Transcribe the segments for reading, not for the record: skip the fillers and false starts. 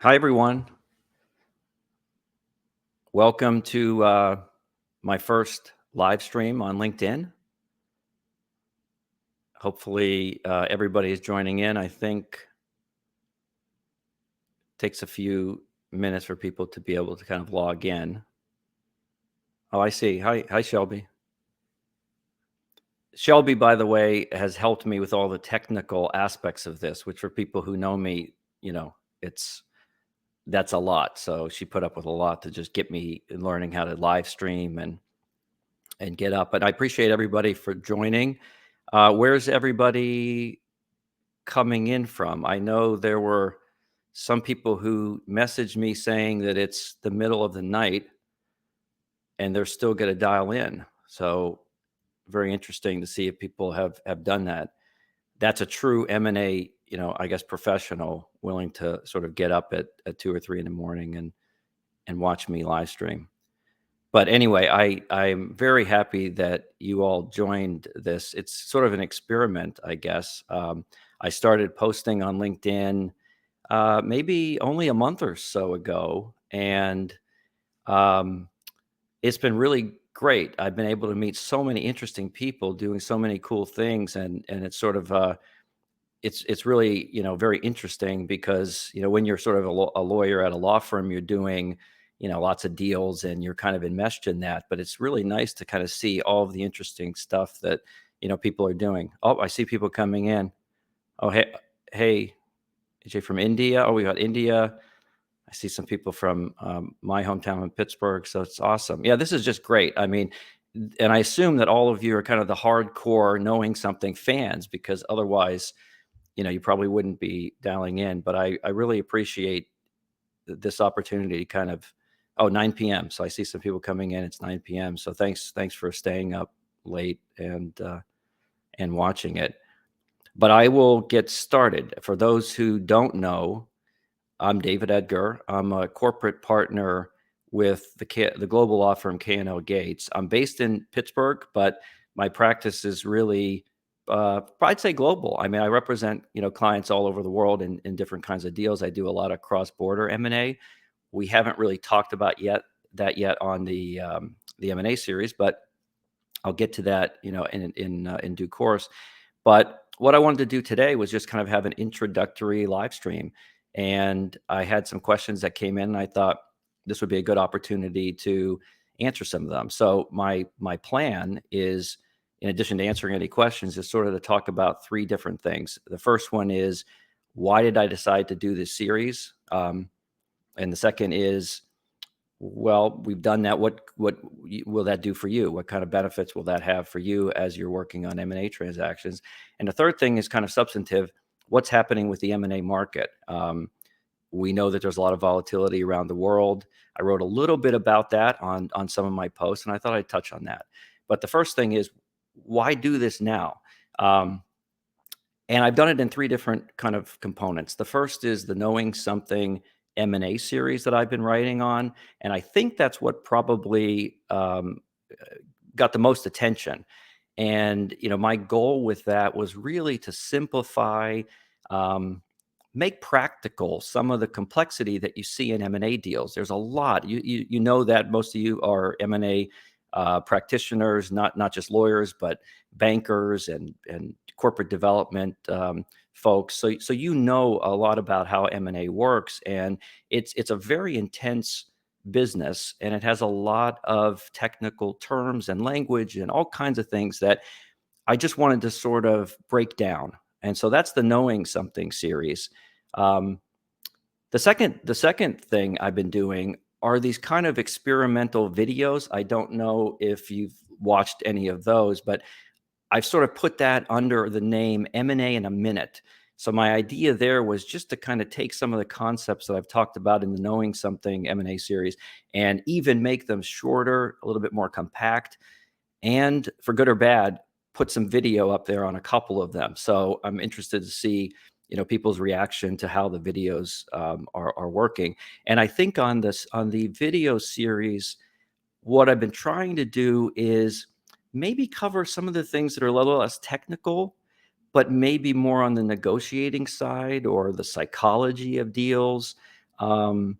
Hi, everyone. Welcome to my first live stream on LinkedIn. Hopefully, everybody is joining in. I think it takes a few minutes for people to be able to kind of log in. Oh, I see. Hi, Shelby. Shelby, by the way, has helped me with all the technical aspects of this, which for people who know me, it's that's a lot. So she put up with a lot to just get me learning how to live stream and get up. But I appreciate everybody for joining. Where's everybody coming in from? I know there were some people who messaged me saying that it's the middle of the night and they're still going to dial in. So very interesting to see if people have done that. That's a true M&A, I guess professional willing to sort of get up at 2 or 3 in the morning and watch me live stream. But anyway, I'm very happy that you all joined this. It's sort of an experiment, I guess. I started posting on LinkedIn maybe only a month or so ago, and um, it's been really great. I've been able to meet so many interesting people doing so many cool things, and it's sort of it's really very interesting because when you're sort of a lawyer at a law firm, you're doing lots of deals and you're kind of enmeshed in that. But it's really nice to kind of see all of the interesting stuff that people are doing. Oh, I see people coming in. Oh, hey, AJ from India. Oh, we got India. I see some people from my hometown in Pittsburgh. So it's awesome. Yeah, this is just great. I mean, and I assume that all of you are kind of the hardcore knowing something fans because otherwise you probably wouldn't be dialing in, but I really appreciate this opportunity to kind of, 9 p.m. So I see some people coming in. It's 9 p.m. So thanks for staying up late and watching it. But I will get started. For those who don't know, I'm David Edgar. I'm a corporate partner with the global law firm K&L Gates. I'm based in Pittsburgh, but my practice is really, I'd say global. I mean, I represent clients all over the world in different kinds of deals. I do a lot of cross-border M&A. We haven't really talked about yet on the M&A series, but I'll get to that in due course. But what I wanted to do today was just kind of have an introductory live stream. And I had some questions that came in, and I thought this would be a good opportunity to answer some of them. So my plan is, in addition to answering any questions, is sort of to talk about 3 different things. The first one is, why did I decide to do this series? And the second is, well, we've done that. What will that do for you? What kind of benefits will that have for you as you're working on M&A transactions? And the third thing is kind of substantive. What's happening with the M&A market? We know that there's a lot of volatility around the world. I wrote a little bit about that on some of my posts, and I thought I'd touch on that. But the first thing is, why do this now? And I've done it in 3 different kind of components. The first is the Knowing Something M&A series that I've been writing on, and I think that's what probably got the most attention. And my goal with that was really to simplify, make practical some of the complexity that you see in M&A deals. There's a lot. You know that most of you are M&A practitioners, not just lawyers, but bankers and corporate development folks. So you know a lot about how M&A works, and it's a very intense business, and it has a lot of technical terms and language and all kinds of things that I just wanted to sort of break down. And so that's the Knowing Something series. Um, the second thing I've been doing are these kind of experimental videos. I don't know if you've watched any of those, but I've sort of put that under the name M&A in a minute. So my idea there was just to kind of take some of the concepts that I've talked about in the Knowing Something M&A series and even make them shorter, a little bit more compact, and for good or bad, put some video up there on a couple of them. So I'm interested to see people's reaction to how the videos are working. And I think on the video series, what I've been trying to do is maybe cover some of the things that are a little less technical, but maybe more on the negotiating side or the psychology of deals. Um,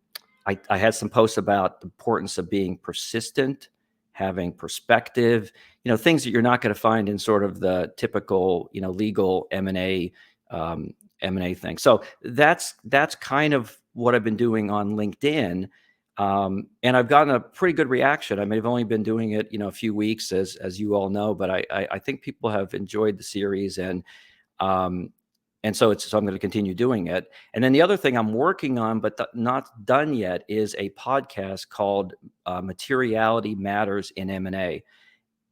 I had some posts about the importance of being persistent, having perspective, things that you're not going to find in sort of the typical, legal M&A thing. So that's kind of what I've been doing on LinkedIn. And I've gotten a pretty good reaction. I mean, I've only been doing it, a few weeks, as you all know, but I think people have enjoyed the series, um, so I'm going to continue doing it. And then the other thing I'm working on, but not done yet, is a podcast called Materiality Matters in M&A.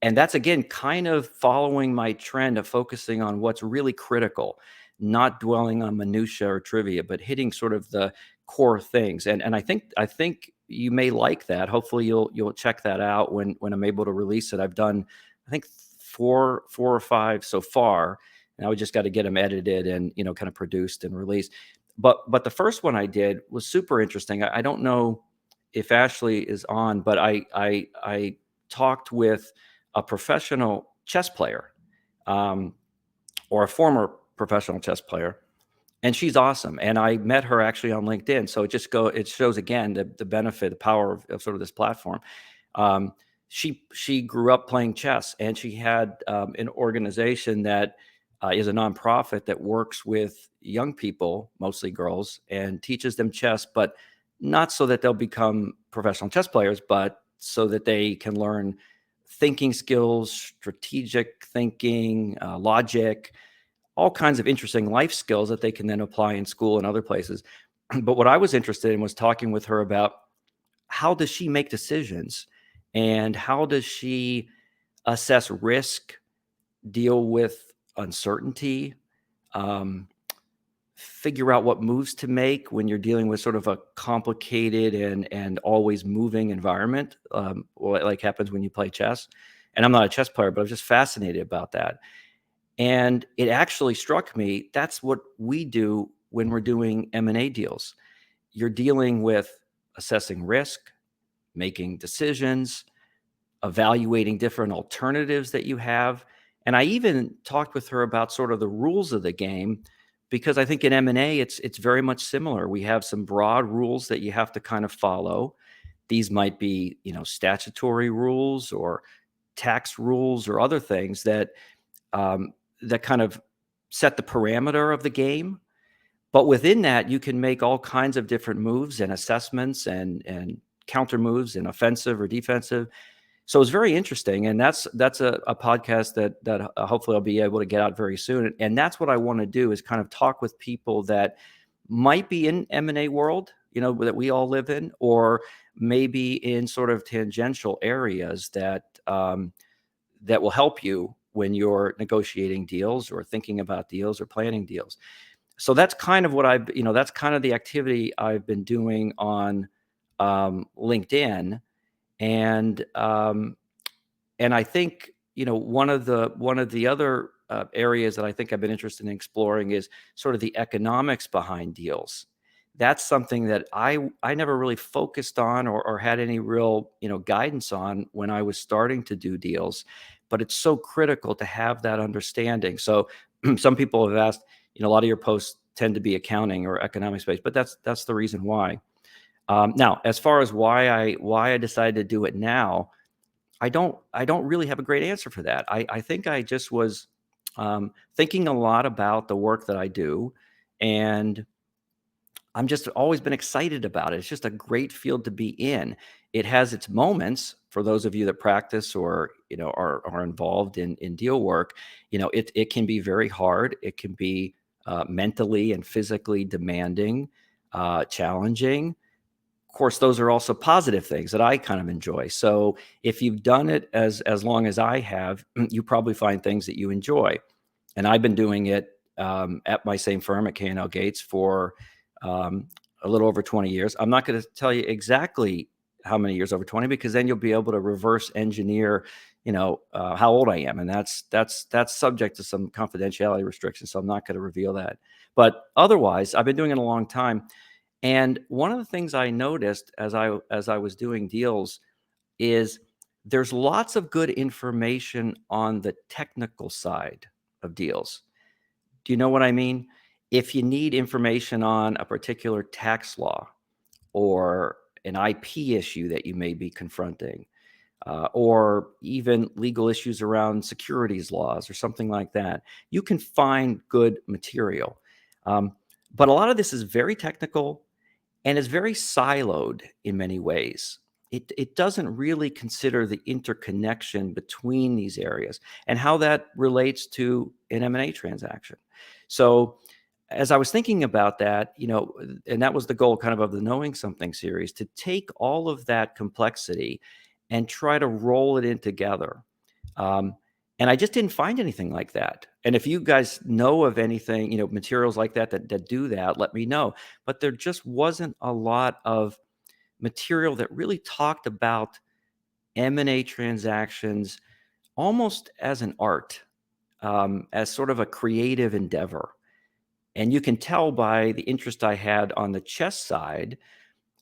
And that's, again, kind of following my trend of focusing on what's really critical, not dwelling on minutia or trivia, but hitting sort of the core things. And I think you may like that. Hopefully you'll check that out when I'm able to release it. I've done, I think, four or five so far. And I just got to get them edited and, kind of produced and released. But the first one I did was super interesting. I don't know if Ashley is on, but I talked with a professional chess player, um, or a former professional chess player, and she's awesome. And I met her actually on LinkedIn, so it shows again the benefit, the power of sort of this platform. Um, she grew up playing chess, and she had an organization that is a nonprofit that works with young people, mostly girls, and teaches them chess, but not so that they'll become professional chess players, but so that they can learn thinking skills, strategic thinking, logic, all kinds of interesting life skills that they can then apply in school and other places. But what I was interested in was talking with her about how does she make decisions, and how does she assess risk, deal with uncertainty, um, figure out what moves to make when you're dealing with sort of a complicated and always moving environment, like happens when you play chess. And I'm not a chess player, but I'm just fascinated about that. And it actually struck me, that's what we do when we're doing M&A deals. You're dealing with assessing risk, making decisions, evaluating different alternatives that you have. And I even talked with her about sort of the rules of the game, because I think in M&A it's very much similar. We have some broad rules that you have to kind of follow. These might be, statutory rules or tax rules or other things um, that kind of set the parameter of the game. But within that, you can make all kinds of different moves and assessments and counter moves and offensive or defensive. So it's very interesting, and that's a podcast that hopefully I'll be able to get out very soon. And that's what I want to do, is kind of talk with people that might be in M&A world, that we all live in, or maybe in sort of tangential areas that will help you when you're negotiating deals or thinking about deals or planning deals. So that's kind of that's kind of the activity I've been doing on LinkedIn. And and I think, one of the other areas that I think I've been interested in exploring is sort of the economics behind deals. That's something that I never really focused on, or had any real, guidance on when I was starting to do deals, but it's so critical to have that understanding. So some people have asked, a lot of your posts tend to be accounting or economics based, but that's the reason why. Now, as far as why I decided to do it now, I don't really have a great answer for that. I think I just was thinking a lot about the work that I do, and I'm just always been excited about it. It's just a great field to be in. It has its moments for those of you that practice or are involved in deal work. It can be very hard. It can be mentally and physically demanding, challenging. Of course, those are also positive things that I kind of enjoy. So if you've done it as long as I have, you probably find things that you enjoy. And I've been doing it at my same firm at K&L Gates for um, a little over 20 years. I'm not going to tell you exactly how many years over 20, because then you'll be able to reverse engineer, how old I am, and that's subject to some confidentiality restrictions. So I'm not going to reveal that. But otherwise, I've been doing it a long time. And one of the things I noticed as I was doing deals is there's lots of good information on the technical side of deals. Do you know what I mean? If you need information on a particular tax law, or an IP issue that you may be confronting, or even legal issues around securities laws or something like that, you can find good material. Um, but a lot of this is very technical and is very siloed in many ways. It doesn't really consider the interconnection between these areas and how that relates to an M&A transaction. So as I was thinking about that, and that was the goal kind of the Knowing Something series, to take all of that complexity and try to roll it in together. Um, and I just didn't find anything like that. And if you guys know of anything, materials like that do that, let me know. But there just wasn't a lot of material that really talked about M&A transactions almost as an art, as sort of a creative endeavor. And you can tell by the interest I had on the chess side,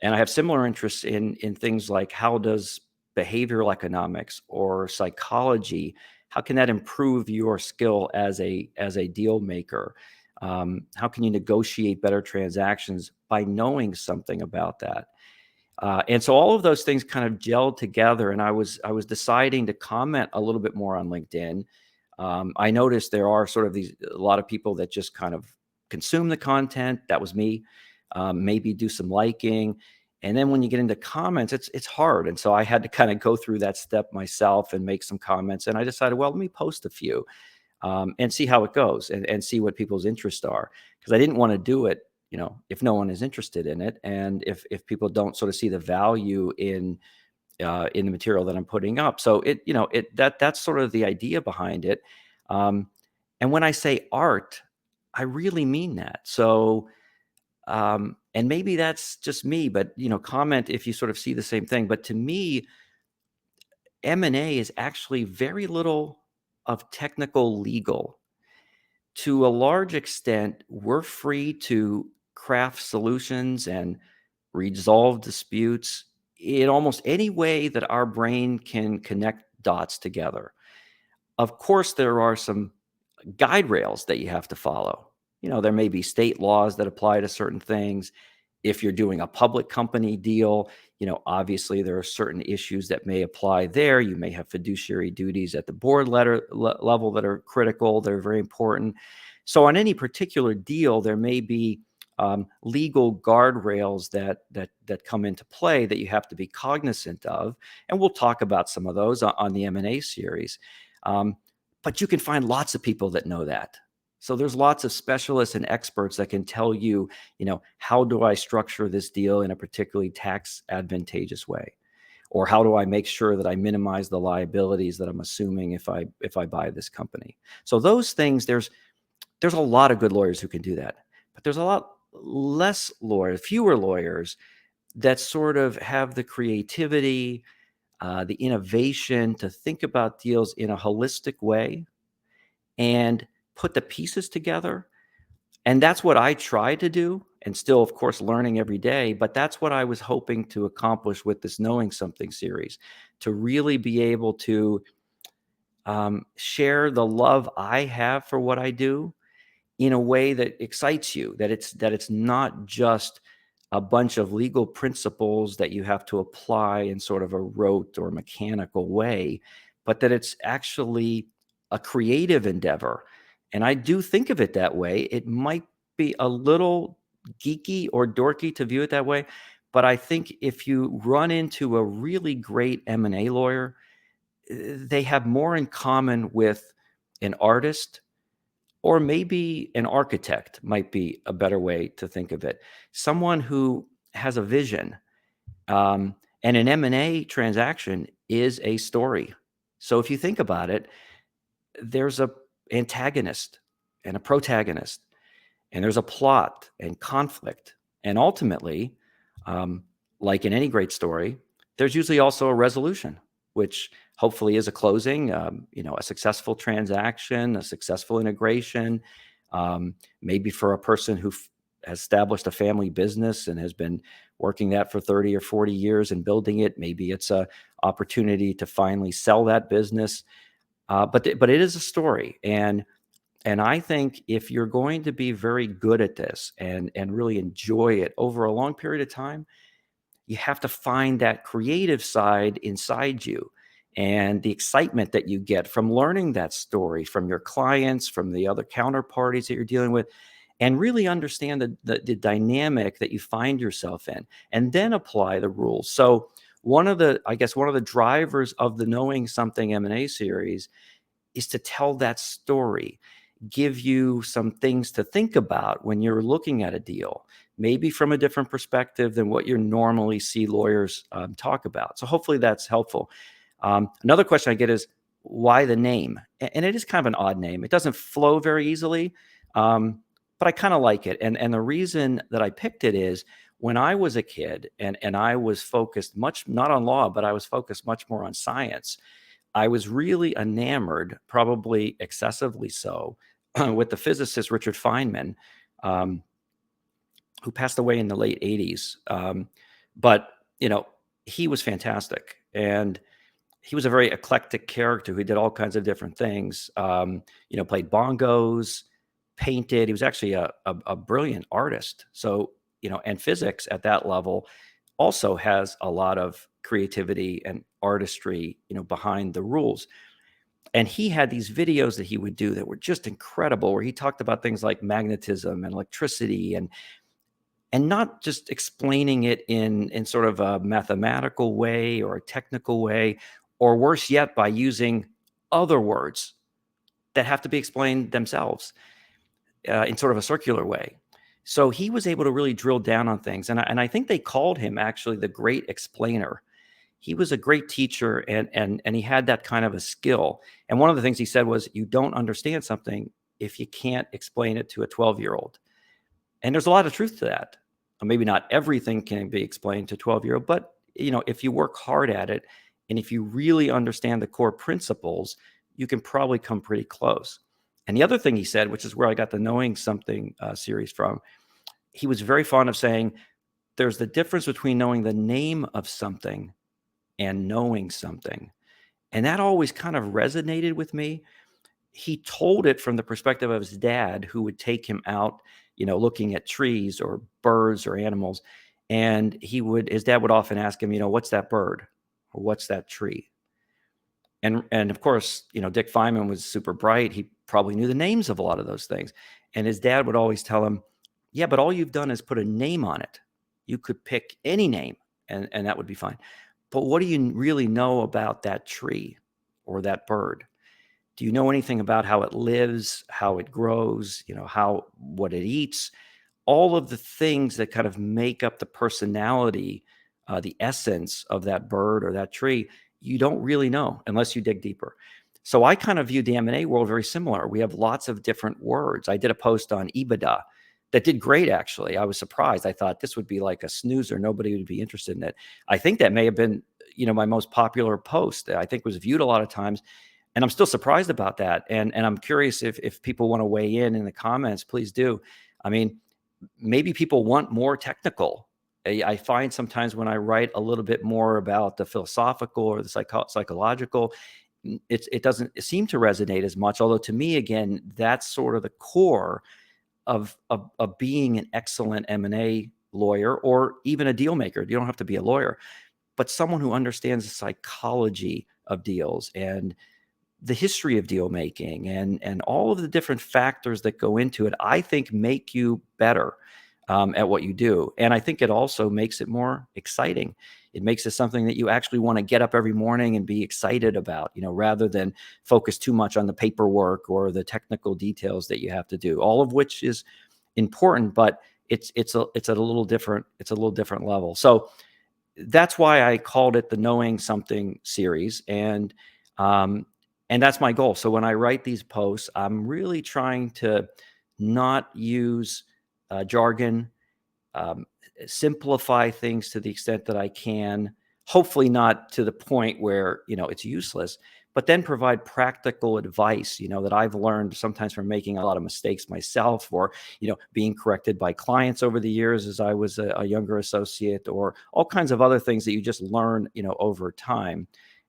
and I have similar interests in things like, how does behavioral economics or psychology, how can that improve your skill as a deal maker? How can you negotiate better transactions by knowing something about that? And so all of those things kind of gelled together, and I was deciding to comment a little bit more on LinkedIn. I noticed there are sort of a lot of people that just kind of consume the content. That was me. Maybe do some liking, and then when you get into comments, it's hard. And so I had to kind of go through that step myself and make some comments. And I decided, well, let me post a few, and see how it goes, and see what people's interests are, because I didn't want to do it, if no one is interested in it, and if people don't sort of see the value in the material that I'm putting up. So that's sort of the idea behind it. Um, and when I say art, I really mean that. So, and maybe that's just me, but comment if you sort of see the same thing. But to me, M&A is actually very little of technical legal. To a large extent, we're free to craft solutions and resolve disputes in almost any way that our brain can connect dots together. Of course, there are some guide rails that you have to follow. There may be state laws that apply to certain things. If you're doing a public company deal, obviously there are certain issues that may apply there. You may have fiduciary duties at the board level that are critical, that are very important. So on any particular deal, there may be legal guardrails that come into play that you have to be cognizant of, and we'll talk about some of those on the M&A series. But you can find lots of people that know that. So there's lots of specialists and experts that can tell you, how do I structure this deal in a particularly tax advantageous way? Or how do I make sure that I minimize the liabilities that I'm assuming if I buy this company? So those things, there's a lot of good lawyers who can do that, but there's a lot fewer lawyers that sort of have the creativity, the innovation to think about deals in a holistic way and put the pieces together. And that's what I try to do, and still, of course, learning every day. But that's what I was hoping to accomplish with this Knowing Something series, to really be able to share the love I have for what I do in a way that excites you, that it's not just a bunch of legal principles that you have to apply in sort of a rote or mechanical way, but that it's actually a creative endeavor. And I do think of it that way. It might be a little geeky or dorky to view it that way, but I think if you run into a really great M&A lawyer, they have more in common with an artist, or maybe an architect might be a better way to think of it. Someone who has a vision. And an M&A transaction is a story. So if you think about it, there's a antagonist and a protagonist, and there's a plot and conflict. And ultimately, um, like in any great story, there's usually also a resolution, which hopefully is a closing, a successful transaction, a successful integration. Maybe for a person who has established a family business and has been working that for 30 or 40 years and building it, maybe it's a opportunity to finally sell that business. But it is a story, and I think if you're going to be very good at this and really enjoy it over a long period of time, You have to find that creative side inside you, and the excitement that you get from learning that story from your clients, from the other counterparties that you're dealing with, and really understand the dynamic that you find yourself in, and then apply the rules. So I guess one of the drivers of the Knowing Something M&A series is to tell that story, give you some things to think about when you're looking at a deal, maybe from a different perspective than what you normally see lawyers talk about. So hopefully that's helpful. Another question I get is, why the name? And it is kind of an odd name. It doesn't flow very easily, but I kind of like it. And the reason that I picked it is, when I was a kid and I was focused much, not on law, but I was focused much more on science, I was really enamored, probably excessively so, with the physicist Richard Feynman, um, who passed away in the late 80s. But, you know, he was fantastic. And he was a very eclectic character who did all kinds of different things, played bongos, painted. He was actually a brilliant artist. So, and physics at that level also has a lot of creativity and artistry, behind the rules. And he had these videos that he would do that were just incredible, where he talked about things like magnetism and electricity, and not just explaining it in sort of a mathematical way or a technical way, or worse yet, by using other words that have to be explained themselves in sort of a circular way. So he was able to really drill down on things. And I think they called him actually the great explainer. He was a great teacher, and he had that kind of a skill. And one of the things he said was, you don't understand something if you can't explain it to a 12-year-old. And there's a lot of truth to that. Maybe not everything can be explained to a 12-year-old, but if you work hard at it, and if you really understand the core principles, you can probably come pretty close. And the other thing he said, which is where I got the Knowing Something series from, he was very fond of saying, there's the difference between knowing the name of something and knowing something. And that always kind of resonated with me. He told it from the perspective of his dad, who would take him out, looking at trees or birds or animals. And his dad would often ask him, what's that bird? Or what's that tree? And of course, Dick Feynman was super bright. He probably knew the names of a lot of those things. And his dad would always tell him, yeah, but all you've done is put a name on it. You could pick any name and that would be fine. But what do you really know about that tree or that bird? Do you know anything about how it lives, how it grows, what it eats? All of the things that kind of make up the personality, the essence of that bird or that tree, you don't really know unless you dig deeper. So I kind of view the M&A world very similar. We have lots of different words. I did a post on EBITDA that did great, actually. I was surprised. I thought this would be like a snoozer. Nobody would be interested in it. I think that may have been, my most popular post. I think was viewed a lot of times. And I'm still surprised about that. And I'm curious if people want to weigh in the comments, please do. I mean, maybe people want more technical. I find sometimes when I write a little bit more about the philosophical or the psychological, it doesn't seem to resonate as much. Although to me, again, that's sort of the core of being an excellent M&A lawyer, or even a deal maker. You don't have to be a lawyer, but someone who understands the psychology of deals and the history of deal making and all of the different factors that go into it, I think make you better at what you do. And I think it also makes it more exciting. It makes it something that you actually want to get up every morning and be excited about, rather than focus too much on the paperwork or the technical details that you have to do, all of which is important, but it's at a little different level. So that's why I called it the Knowing Something series. And that's my goal. So when I write these posts, I'm really trying to not use jargon, simplify things to the extent that I can, hopefully not to the point where, it's useless, but then provide practical advice, that I've learned sometimes from making a lot of mistakes myself, or, being corrected by clients over the years as I was a younger associate, or all kinds of other things that you just learn, over time.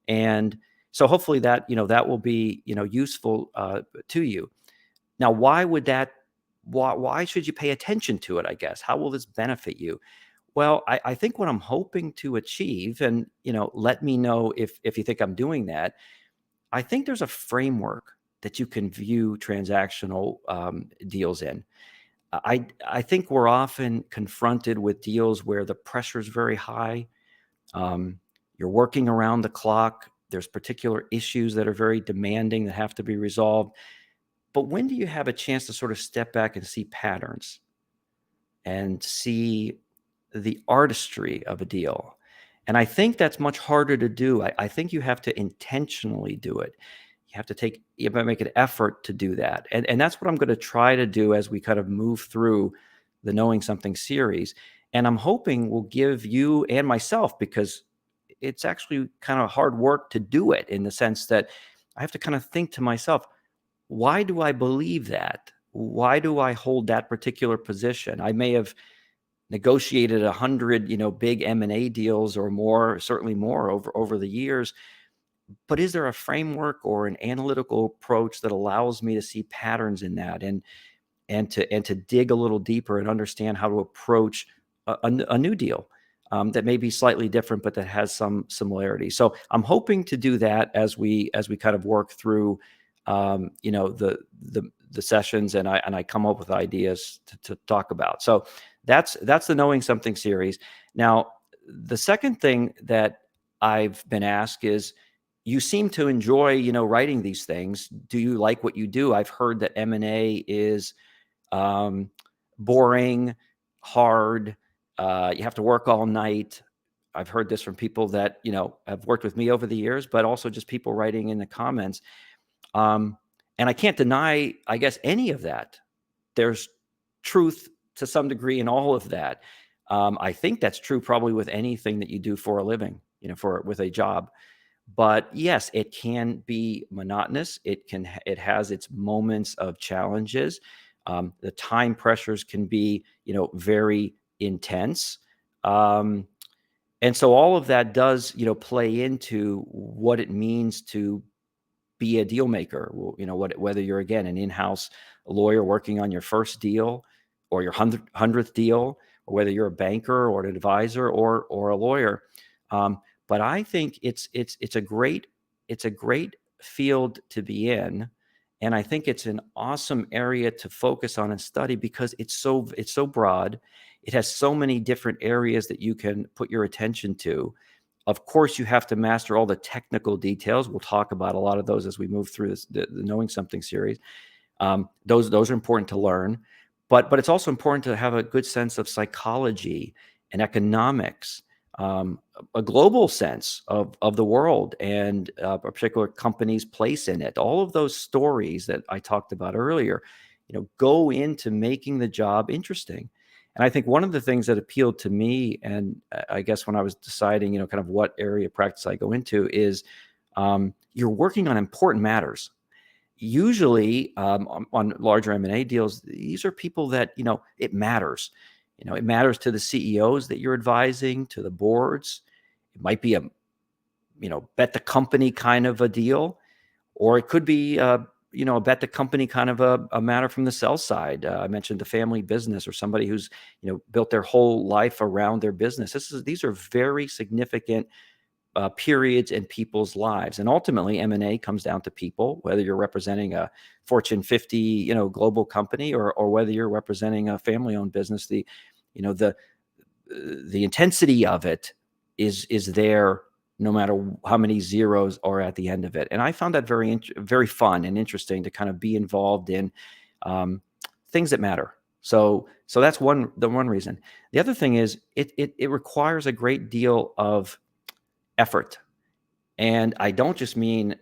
And so hopefully that, that will be, useful to you. Now, why should you pay attention to it, I guess? How will this benefit you? Well, I think what I'm hoping to achieve, and let me know if you think I'm doing that. I think there's a framework that you can view transactional deals in. I think we're often confronted with deals where the pressure is very high. Um, you're working around the clock. There's particular issues that are very demanding that have to be resolved. But when do you have a chance to sort of step back and see patterns and see the artistry of a deal? And I think that's much harder to do. I think you have to intentionally do it. You have to make an effort to do that. And that's what I'm going to try to do as we kind of move through the Knowing Something series. And I'm hoping will give you and myself, because it's actually kind of hard work to do it, in the sense that I have to kind of think to myself, why do I believe that? Why do I hold that particular position? I may have negotiated 100, big M&A deals or more, certainly more over the years. But is there a framework or an analytical approach that allows me to see patterns in that, and to dig a little deeper and understand how to approach a new deal that may be slightly different, but that has some similarity? So I'm hoping to do that as we kind of work through, the sessions, and I come up with ideas to talk about. So that's the Knowing Something series. Now, the second thing that I've been asked is, you seem to enjoy, writing these things. Do you like what you do? I've heard that M&A is um, boring, hard. You have to work all night. I've heard this from people that, have worked with me over the years, but also just people writing in the comments. Um, and I can't deny, I guess, any of that. There's truth to some degree in all of that. I think that's true probably with anything that you do for a living, with a job. But yes, it can be monotonous. It has its moments of challenges. The time pressures can be, very intense. Um, and so all of that does, play into what it means to be a deal maker. Well, whether you're, again, an in-house lawyer working on your first deal, or your hundredth deal, or whether you're a banker or an advisor, or a lawyer. But I think it's a great field to be in, and I think it's an awesome area to focus on and study, because it's so broad. It has so many different areas that you can put your attention to. Of course, you have to master all the technical details. We'll talk about a lot of those as we move through the Knowing Something series. Those are important to learn, but it's also important to have a good sense of psychology and economics, a global sense of the world, and a particular company's place in it. All of those stories that I talked about earlier, go into making the job interesting. And I think one of the things that appealed to me, and I guess when I was deciding, kind of what area of practice I go into, is you're working on important matters. Usually, on larger M&A deals, these are people that, it matters. It matters to the CEOs that you're advising, to the boards. It might be a bet the company kind of a deal, or it could be, a bet the company kind of a matter from the sell side. I mentioned the family business, or somebody who's, built their whole life around their business. These are very significant periods in people's lives. And ultimately, M&A comes down to people, whether you're representing a Fortune 50, global company, or whether you're representing a family-owned business. The intensity of it is there, no matter how many zeros are at the end of it. And I found that very fun and interesting to kind of be involved in things that matter. So that's the one reason. The other thing is, it requires a great deal of effort. And I don't just mean,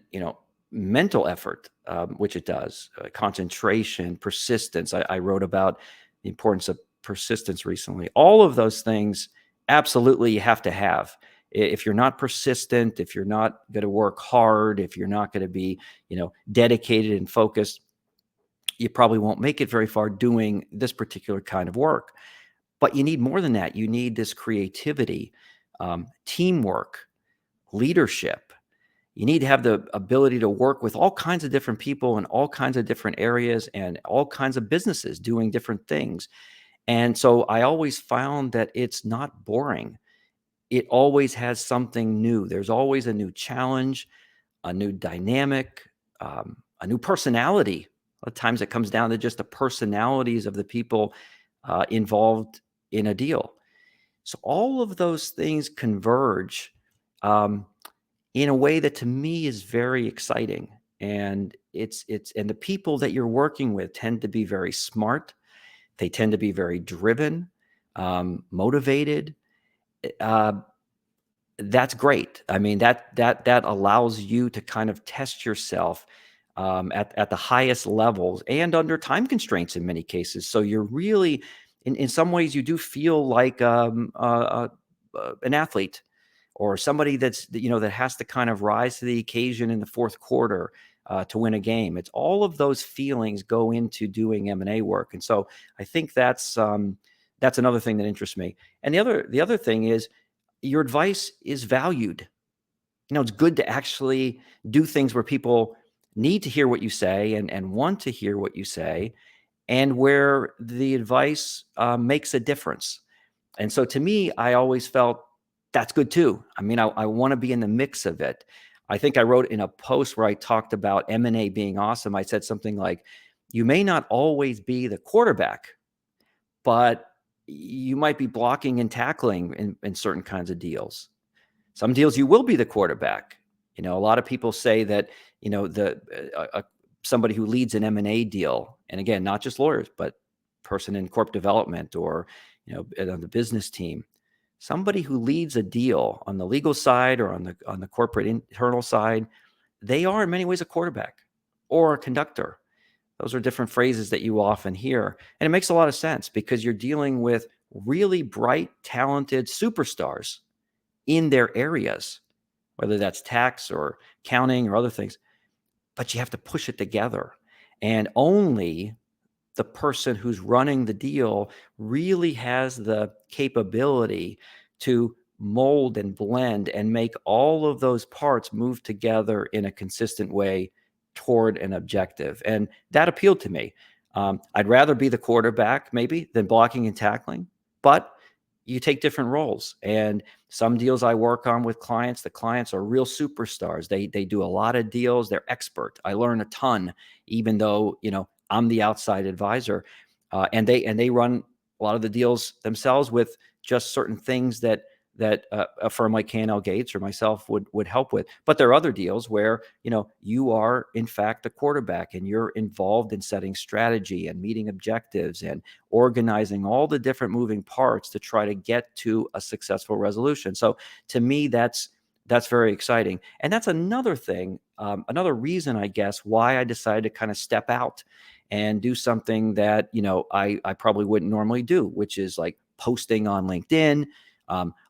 mental effort, which it does, concentration, persistence. I wrote about the importance of persistence recently. All of those things, absolutely, you have to have. If you're not persistent, if you're not going to work hard, if you're not going to be, dedicated and focused, you probably won't make it very far doing this particular kind of work. But you need more than that. You need this creativity, teamwork, leadership. You need to have the ability to work with all kinds of different people in all kinds of different areas and all kinds of businesses doing different things. And so I always found that it's not boring. It always has something new. There's always a new challenge, a new dynamic, a new personality. A lot of times it comes down to just the personalities of the people involved in a deal. So all of those things converge um, in a way that to me is very exciting. And and the people that you're working with tend to be very smart. They tend to be very driven, motivated. Uh, that's great. I mean, that allows you to kind of test yourself at the highest levels and under time constraints in many cases. So you're really, in some ways, you do feel like an athlete or somebody that has to kind of rise to the occasion in the fourth quarter to win a game. It's all of those feelings go into doing M&A work, and so I think that's another thing that interests me. And the other thing is your advice is valued. It's good to actually do things where people need to hear what you say and want to hear what you say, and where the advice makes a difference. And so to me, I always felt that's good too. I mean, I want to be in the mix of it. I think I wrote in a post where I talked about M&A being awesome. I said something like, you may not always be the quarterback, but you might be blocking and tackling in certain kinds of deals. Some deals you will be the quarterback. A lot of people say that, somebody who leads an M&A deal, and again, not just lawyers, but person in corp development or, on the business team, somebody who leads a deal on the legal side or on the corporate internal side, they are in many ways a quarterback or a conductor. Those are different phrases that you often hear. And it makes a lot of sense because you're dealing with really bright, talented superstars in their areas, whether that's tax or accounting or other things, but you have to push it together. And only the person who's running the deal really has the capability to mold and blend and make all of those parts move together in a consistent way toward an objective. And that appealed to me. I'd rather be the quarterback maybe than blocking and tackling, but you take different roles. And some deals I work on with clients, the clients are real superstars. They do a lot of deals. They're expert. I learn a ton, even though, I'm the outside advisor, and they run a lot of the deals themselves with just certain things that a firm like K&L Gates or myself would help with. But there are other deals where you are in fact a quarterback and you're involved in setting strategy and meeting objectives and organizing all the different moving parts to try to get to a successful resolution. So to me, that's very exciting, and that's another thing, another reason, I guess, why I decided to kind of step out and do something that I probably wouldn't normally do, which is like posting on LinkedIn,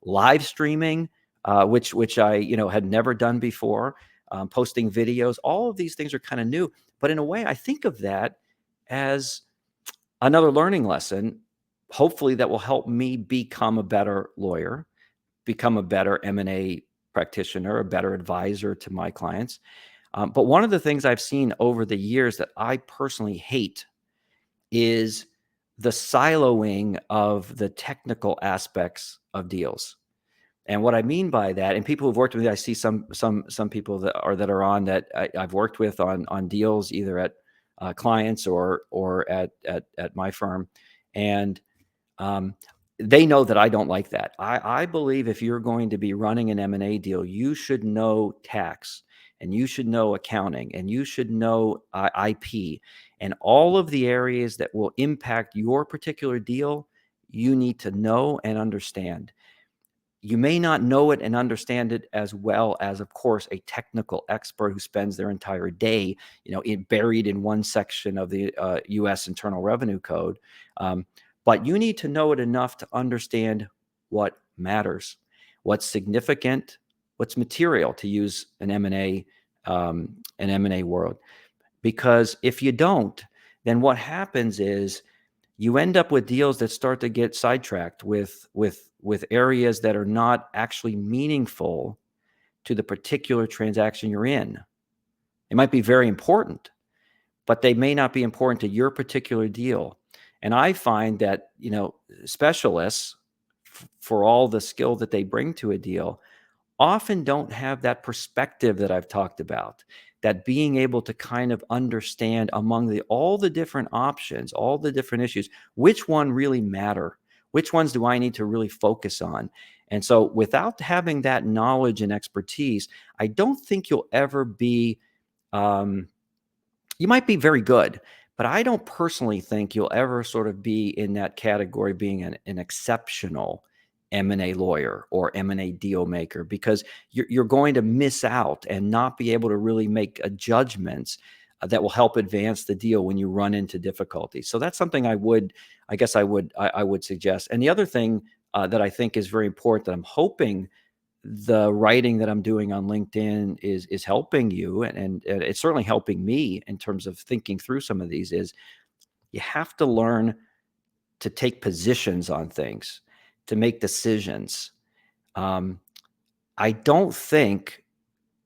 live streaming, which I had never done before, posting videos. All of these things are kind of new, but in a way, I think of that as another learning lesson, hopefully that will help me become a better lawyer, become a better M&A practitioner, a better advisor to my clients. But one of the things I've seen over the years that I personally hate is the siloing of the technical aspects of deals. And what I mean by that, and people who've worked with me, I see some people that are on that I've worked with on deals, either at clients or at my firm, and um, they know that I don't like that. I believe if you're going to be running an M&A deal, you should know tax, and you should know accounting, and you should know IP, and all of the areas that will impact your particular deal. You need to know and understand. You may not know it and understand it as well as, of course, a technical expert who spends their entire day, buried in one section of the U.S. Internal Revenue Code. But you need to know it enough to understand what matters, what's significant, what's material, to use an M&A world. Because if you don't, then what happens is you end up with deals that start to get sidetracked with areas that are not actually meaningful to the particular transaction you're in. It might be very important, but they may not be important to your particular deal. And I find that, specialists, for all the skill that they bring to a deal, often don't have that perspective that I've talked about, that being able to kind of understand among all the different options, all the different issues, which one really matter, which ones do I need to really focus on. And so without having that knowledge and expertise, I don't think you'll ever be, um, you might be very good, but I don't personally think you'll ever sort of be in that category, being an exceptional M&A lawyer or M&A deal maker, because you're going to miss out and not be able to really make a judgments that will help advance the deal when you run into difficulty. So that's something I would suggest. And the other thing that I think is very important, that I'm hoping the writing that I'm doing on LinkedIn is helping you, and it's certainly helping me in terms of thinking through some of these, is you have to learn to take positions on things, to make decisions. Um, I don't think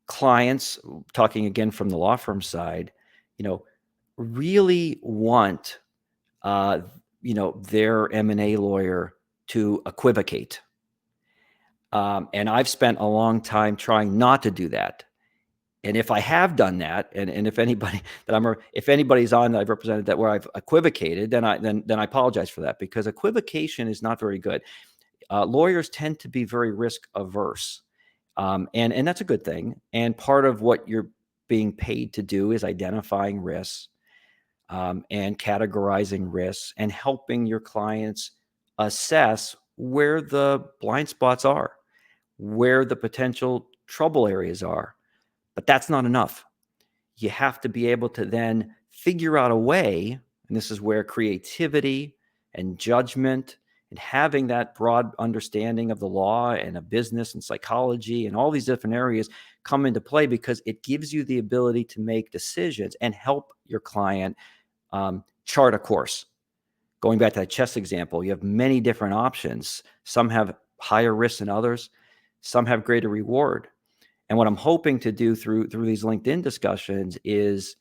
clients, talking again from the law firm side, really want uh, their M&A lawyer to equivocate. And I've spent a long time trying not to do that. And if I have done that, and if anybody if anybody's on that I've represented that where I've equivocated, then I apologize for that, because equivocation is not very good. Lawyers tend to be very risk averse, and that's a good thing. And part of what you're being paid to do is identifying risks, and categorizing risks, and helping your clients assess where the blind spots are, where the potential trouble areas are. But that's not enough. You have to be able to then figure out a way, and this is where creativity and judgment and having that broad understanding of the law and of business and psychology and all these different areas come into play, because it gives you the ability to make decisions and help your client chart a course. Going back to that chess example, you have many different options. Some have higher risk than others. Some have greater reward. And what I'm hoping to do through these LinkedIn discussions is,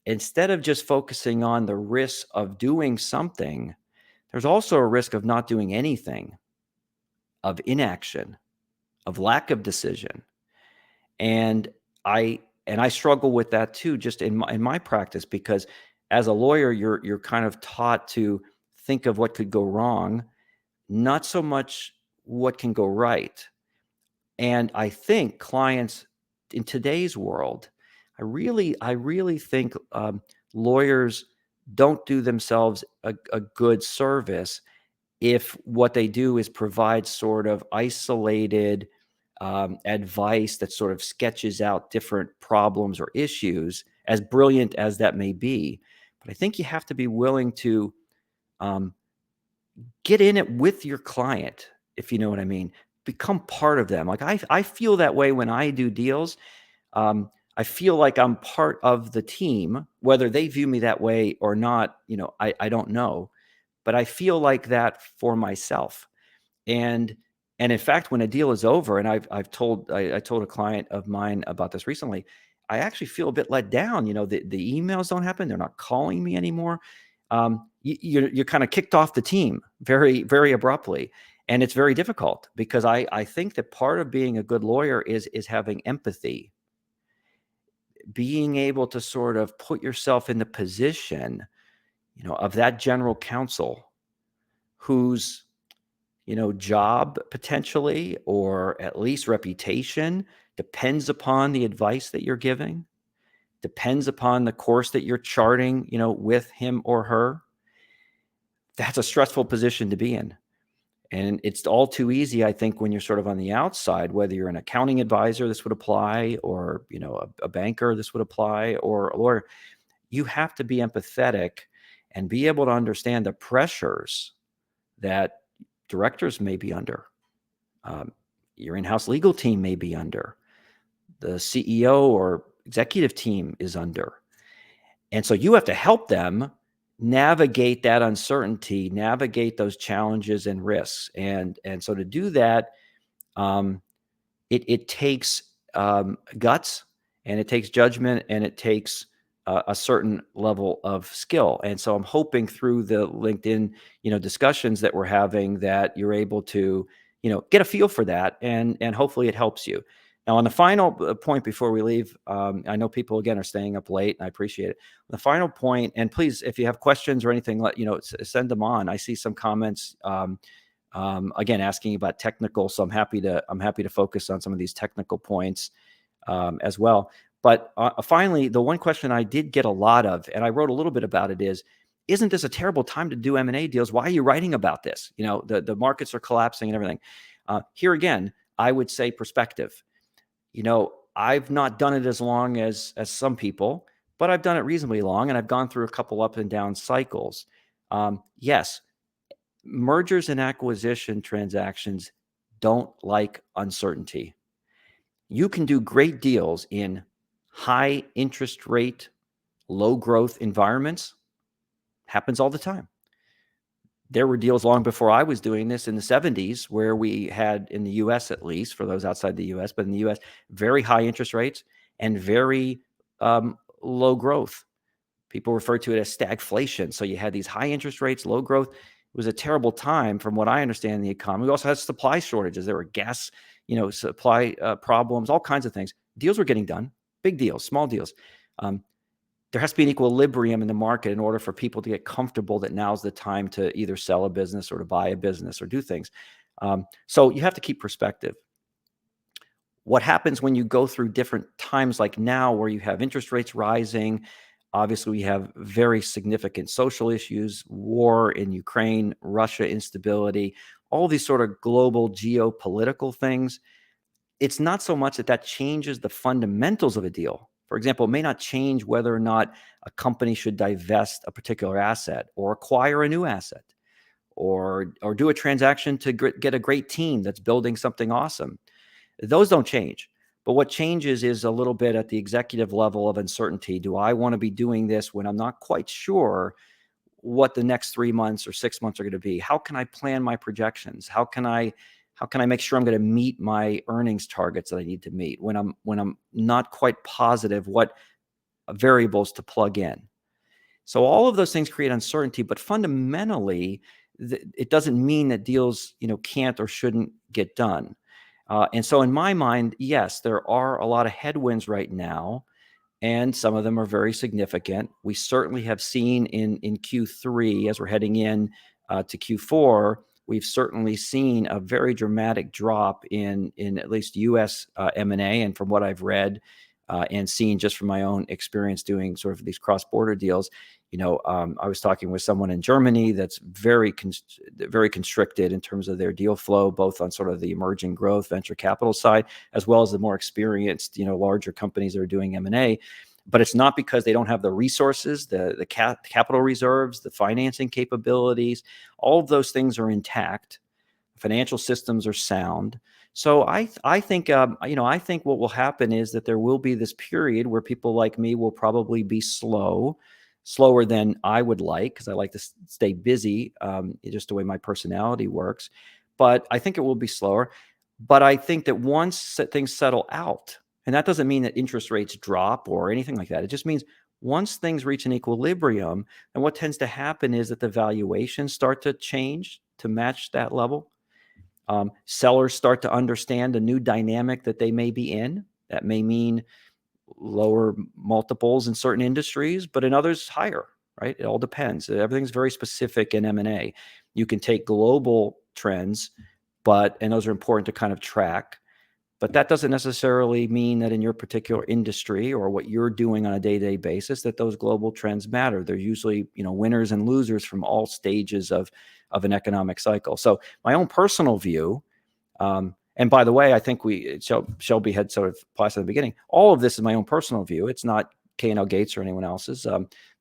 instead of just focusing on the risk of doing something, there's also a risk of not doing anything, of inaction, of lack of decision. And I struggle with that too, just in my practice, because as a lawyer, you're kind of taught to think of what could go wrong, not so much what can go right. And I think clients in today's world, I really think lawyers don't do themselves a good service if what they do is provide sort of isolated advice that sort of sketches out different problems or issues, as brilliant as that may be. But I think you have to be willing to um, get in it with your client, if you know what I mean. Become part of them. Like I feel that way when I do deals. I feel like I'm part of the team, whether they view me that way or not. I don't know, but I feel like that for myself. And and in fact, when a deal is over, and I told a client of mine about this recently, I actually feel a bit let down. The emails don't happen; they're not calling me anymore. You're kind of kicked off the team very, very abruptly, and it's very difficult, because I think that part of being a good lawyer is having empathy, being able to sort of put yourself in the position, of that general counsel whose job potentially, or at least reputation, depends upon the advice that you're giving, depends upon the course that you're charting, with him or her. That's a stressful position to be in. And it's all too easy, I think, when you're sort of on the outside, whether you're an accounting advisor, this would apply, or, a banker, this would apply, or a lawyer. You have to be empathetic and be able to understand the pressures that directors may be under. Um, your in-house legal team may be under. The CEO or executive team is under. And so you have to help them navigate that uncertainty, navigate those challenges and risks. And so to do that, um, it takes guts, and it takes judgment, and it takes a certain level of skill. And so I'm hoping through the LinkedIn, discussions that we're having that you're able to, get a feel for that, and hopefully it helps you. Now, on the final point before we leave, I know people again are staying up late, and I appreciate it. The final point, and please, if you have questions or anything, send them on. I see some comments. Again, asking about technical, so I'm happy to focus on some of these technical points as well. But finally, the one question I did get a lot of, and I wrote a little bit about it, is, isn't this a terrible time to do M&A deals? Why are you writing about this? The markets are collapsing and everything. Here again, I would say perspective. I've not done it as long as some people, but I've done it reasonably long, and I've gone through a couple up and down cycles. Yes, mergers and acquisition transactions don't like uncertainty. You can do great deals in high interest rate, low growth environments. Happens all the time. There were deals long before I was doing this in the 70s where we had, in the US at least, for those outside the US, but in the US, very high interest rates and very low growth. People refer to it as stagflation. So you had these high interest rates, low growth. It was a terrible time from what I understand in the economy. We also had supply shortages. There were gas, supply problems, all kinds of things. Deals were getting done, big deals, small deals. There has to be an equilibrium in the market in order for people to get comfortable that now's the time to either sell a business or to buy a business or do things. So you have to keep perspective. What happens when you go through different times like now where you have interest rates rising? Obviously, we have very significant social issues, war in Ukraine, Russia instability, all these sort of global geopolitical things. It's not so much that changes the fundamentals of a deal. For example, it may not change whether or not a company should divest a particular asset or acquire a new asset or do a transaction to get a great team that's building something awesome. Those don't change. But what changes is a little bit at the executive level of uncertainty. Do I want to be doing this when I'm not quite sure what the next 3 months or 6 months are going to be? How can I plan my projections? How can I make sure I'm going to meet my earnings targets that I need to meet when I'm not quite positive what variables to plug in? So all of those things create uncertainty, but fundamentally, it doesn't mean that deals, can't or shouldn't get done. And so in my mind, yes, there are a lot of headwinds right now, and some of them are very significant. We certainly have seen in Q3, as we're heading in to Q4, we've certainly seen a very dramatic drop in at least U.S. M&A. And from what I've read and seen just from my own experience doing sort of these cross-border deals, I was talking with someone in Germany that's very constricted in terms of their deal flow, both on sort of the emerging growth venture capital side, as well as the more experienced, larger companies that are doing M&A. But it's not because they don't have the resources, the capital reserves, the financing capabilities. All of those things are intact. Financial systems are sound. So I think I think what will happen is that there will be this period where people like me will probably be slower than I would like, because I like to stay busy, just the way my personality works. But I think it will be slower. But I think that once things settle out, and that doesn't mean that interest rates drop or anything like that. It just means once things reach an equilibrium, and what tends to happen is that the valuations start to change to match that level. Sellers start to understand a new dynamic that they may be in. That may mean lower multiples in certain industries, but in others higher, right? It all depends. Everything's very specific in M&A. You can take global trends, and those are important to kind of track, but that doesn't necessarily mean that in your particular industry or what you're doing on a day-to-day basis that those global trends matter. They're usually, winners and losers from all stages of an economic cycle. So my own personal view, and by the way, I think Shelby had sort of applied at the beginning. All of this is my own personal view. It's not K&L Gates or anyone else's.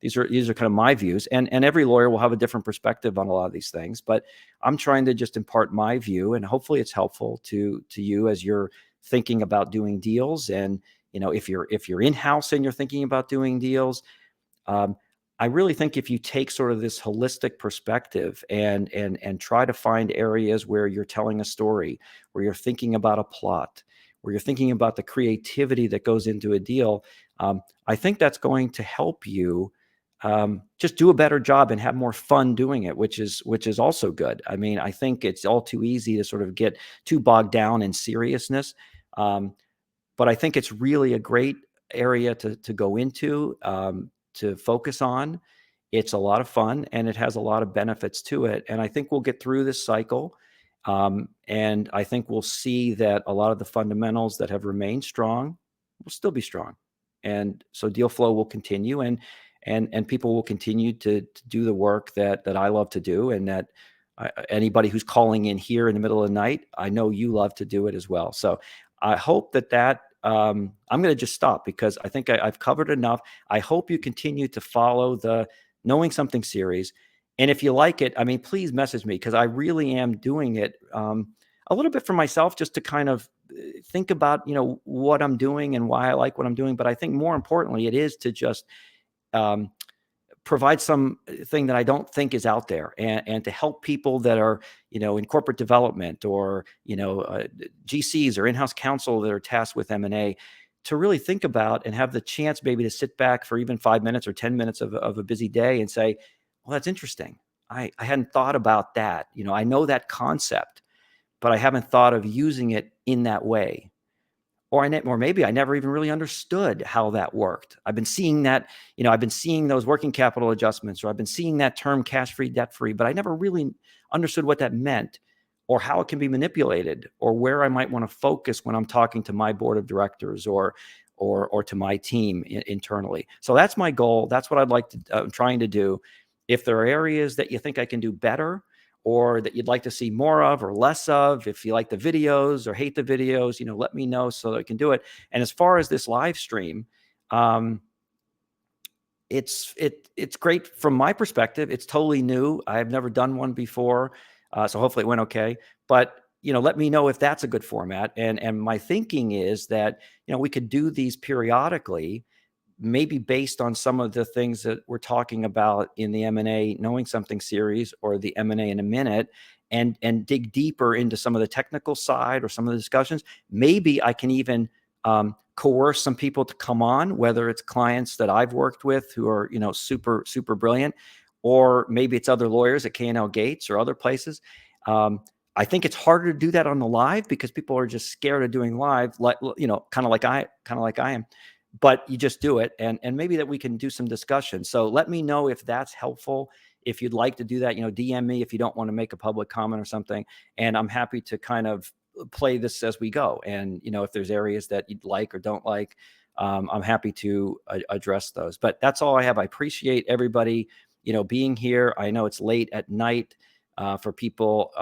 These are kind of my views, and every lawyer will have a different perspective on a lot of these things. But I'm trying to just impart my view, and hopefully it's helpful to you as you're thinking about doing deals. And if you're in-house and you're thinking about doing deals, I really think if you take sort of this holistic perspective and try to find areas where you're telling a story, where you're thinking about a plot, where you're thinking about the creativity that goes into a deal, I think that's going to help you just do a better job and have more fun doing it, which is also good. I mean, I think it's all too easy to sort of get too bogged down in seriousness. Um, but I think it's really a great area to go into, to focus on. It's a lot of fun and it has a lot of benefits to it. And I think we'll get through this cycle. And I think we'll see that a lot of the fundamentals that have remained strong will still be strong. And so deal flow will continue, and people will continue to do the work that I love to do, and that anybody who's calling in here in the middle of the night, I know you love to do it as well. So I hope that I'm going to just stop because I think I've covered enough. I hope you continue to follow the Knowing Something series. And if you like it, I mean, please message me, because I really am doing it a little bit for myself, just to kind of think about, what I'm doing and why I like what I'm doing. But I think more importantly, it is to just um, provide some thing that I don't think is out there, and to help people that are, in corporate development, or, GCs or in-house counsel that are tasked with M&A, to really think about and have the chance maybe to sit back for even 5 minutes or 10 minutes of a busy day and say, well, that's interesting. I hadn't thought about that. I know that concept, but I haven't thought of using it in that way. Or maybe I never even really understood how that worked. I've been seeing that, I've been seeing those working capital adjustments, or I've been seeing that term cash-free, debt-free, but I never really understood what that meant, or how it can be manipulated, or where I might want to focus when I'm talking to my board of directors, or to my team internally. So that's my goal. That's what I'd like to, I'm trying to do. If there are areas that you think I can do better, or that you'd like to see more of or less of, if you like the videos or hate the videos, let me know so that I can do it. And as far as this live stream, um, it's great from my perspective. It's totally new. I've never done one before, so hopefully it went okay. But let me know if that's a good format. And my thinking is that we could do these periodically, maybe based on some of the things that we're talking about in the M&A Knowing Something series, or the M&A in a Minute, and dig deeper into some of the technical side or some of the discussions. Maybe I can even coerce some people to come on, whether it's clients that I've worked with who are super super brilliant, or maybe it's other lawyers at K&L Gates or other places. I think it's harder to do that on the live, because people are just scared of doing live, like kind of like I am. But you just do it, and maybe that we can do some discussion. So let me know if that's helpful. If you'd like to do that, DM me if you don't want to make a public comment or something, and I'm happy to kind of play this as we go. And if there's areas that you'd like or don't like, I'm happy to address those. But that's all I have. I appreciate everybody being here. I know it's late at night for people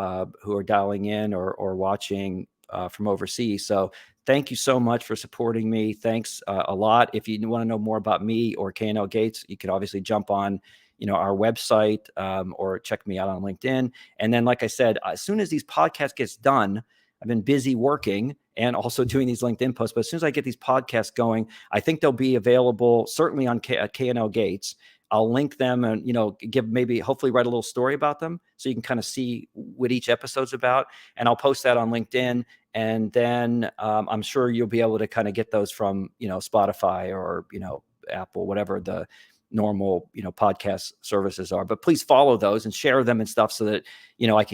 who are dialing in or watching from overseas. So thank you so much for supporting me. Thanks a lot. If you want to know more about me or K&L Gates, you can obviously jump on our website, or check me out on LinkedIn. And then, like I said, as soon as these podcasts gets done, I've been busy working and also doing these LinkedIn posts. But as soon as I get these podcasts going, I think they'll be available certainly on K&L Gates. I'll link them and, hopefully write a little story about them, so you can kind of see what each episode's about. And I'll post that on LinkedIn. And then I'm sure you'll be able to kind of get those from, Spotify or, Apple, whatever the normal, podcast services are. But please follow those and share them and stuff, so that, I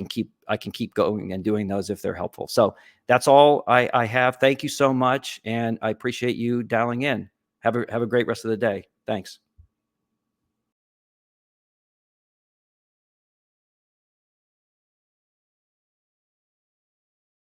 can keep going and doing those if they're helpful. So that's all I have. Thank you so much. And I appreciate you dialing in. Have a great rest of the day. Thanks.